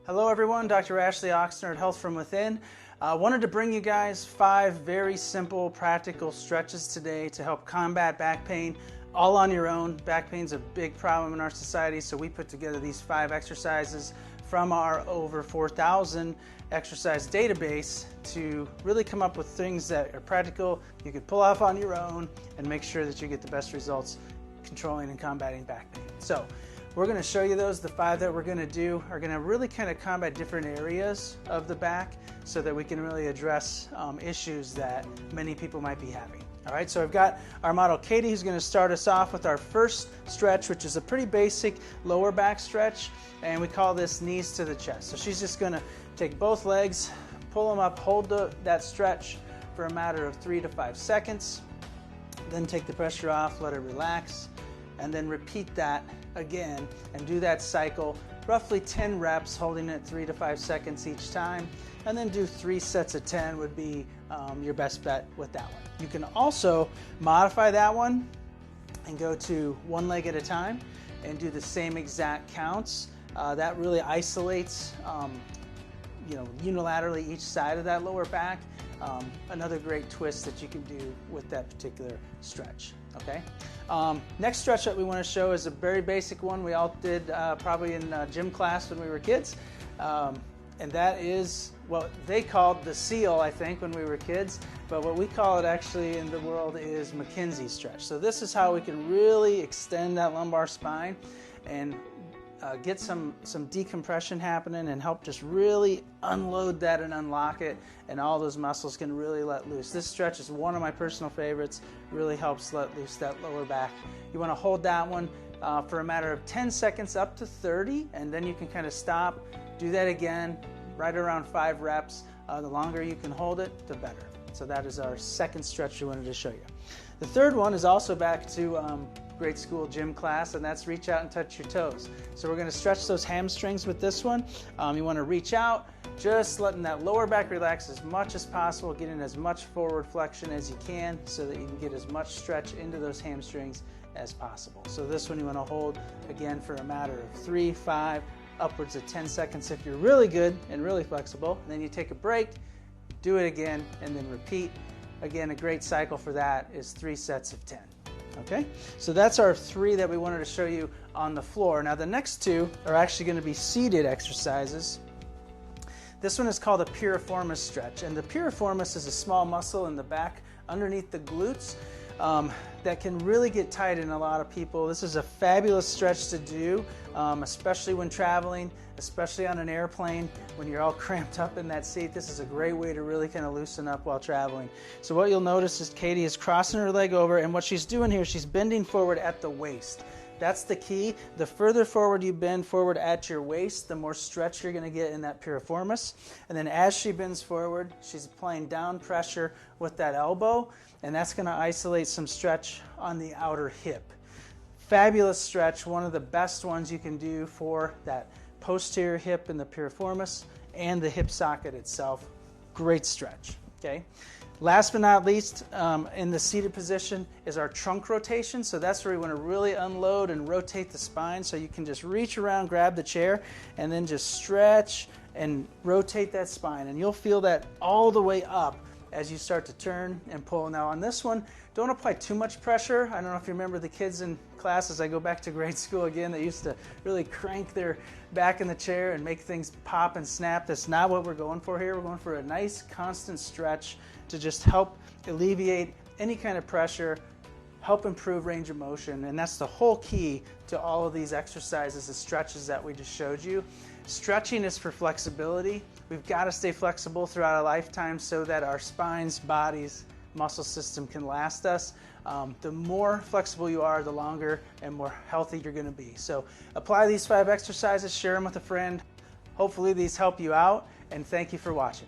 Hello everyone, Dr. Ashley Oxner at Health From Within. Wanted to bring you guys 5 very simple, practical stretches today to help combat back pain all on your own. Back pain's a big problem in our society, so we put together these 5 exercises from our over 4,000 exercise database to really come up with things that are practical, you could pull off on your own and make sure that you get the best results controlling and combating back pain. So we're going to show you those. The 5 that we're going to do are going to really kind of combat different areas of the back so that we can really address issues that many people might be having. All right, so I've got our model Katie who's going to start us off with our first stretch, which is a pretty basic lower back stretch, and we call this knees to the chest. So she's just going to take both legs, pull them up, hold that stretch for a matter of 3 to 5 seconds, then take the pressure off, let it relax, and then repeat that again and do that cycle, roughly 10 reps, holding it 3 to 5 seconds each time, and then do 3 sets of 10 would be your best bet with that one. You can also modify that one and go to one leg at a time and do the same exact counts. That really isolates unilaterally each side of that lower back. Another great twist that you can do with that particular stretch. Okay. Next stretch that we want to show is a very basic one we all did probably in gym class when we were kids, and that is what they called the seal, I think, when we were kids, but what we call it actually in the world is McKenzie stretch. So this is how we can really extend that lumbar spine and get some decompression happening and help just really unload that and unlock it, and all those muscles can really let loose. This stretch is one of my personal favorites, really helps let loose that lower back. You want to hold that one for a matter of 10 seconds up to 30, and then you can kind of stop, do that again, right around 5 reps. The longer you can hold it, the better. So that is our second stretch we wanted to show you. The third one is also back to grade school gym class, and that's reach out and touch your toes. So we're going to stretch those hamstrings with this one. You want to reach out, just letting that lower back relax as much as possible, getting as much forward flexion as you can so that you can get as much stretch into those hamstrings as possible. So this one you want to hold again for a matter of 3, 5, upwards of 10 seconds if you're really good and really flexible. And then you take a break, do it again, and then repeat. Again, a great cycle for that is 3 sets of 10. Okay, so that's our 3 that we wanted to show you on the floor. Now the next 2 are actually going to be seated exercises. This one is called a piriformis stretch, and the piriformis is a small muscle in the back underneath the glutes that can really get tight in a lot of people. This is a fabulous stretch to do, especially when traveling, especially on an airplane when you're all cramped up in that seat. This is a great way to really kind of loosen up while traveling. So what you'll notice is Katie is crossing her leg over, and what she's doing here, she's bending forward at the waist. That's the key. The further forward you bend forward at your waist, the more stretch you're going to get in that piriformis. And then as she bends forward, she's applying down pressure with that elbow, and that's going to isolate some stretch on the outer hip. Fabulous stretch, one of the best ones you can do for that posterior hip in the piriformis and the hip socket itself. Great stretch. Okay. Last but not least, in the seated position is our trunk rotation. So that's where we want to really unload and rotate the spine. So you can just reach around, grab the chair, and then just stretch and rotate that spine. And you'll feel that all the way up as you start to turn and pull. Now on this one, don't apply too much pressure. I don't know if you remember the kids in class, as I go back to grade school again, they used to really crank their back in the chair and make things pop and snap. That's not what we're going for here. We're going for a nice constant stretch to just help alleviate any kind of pressure, help improve range of motion, and that's the whole key to all of these exercises, the stretches that we just showed you. Stretching is for flexibility. We've got to stay flexible throughout a lifetime so that our spines, bodies, muscle system can last us. The more flexible you are, the longer and more healthy you're going to be. So apply these 5 exercises, share them with a friend. Hopefully these help you out, and thank you for watching.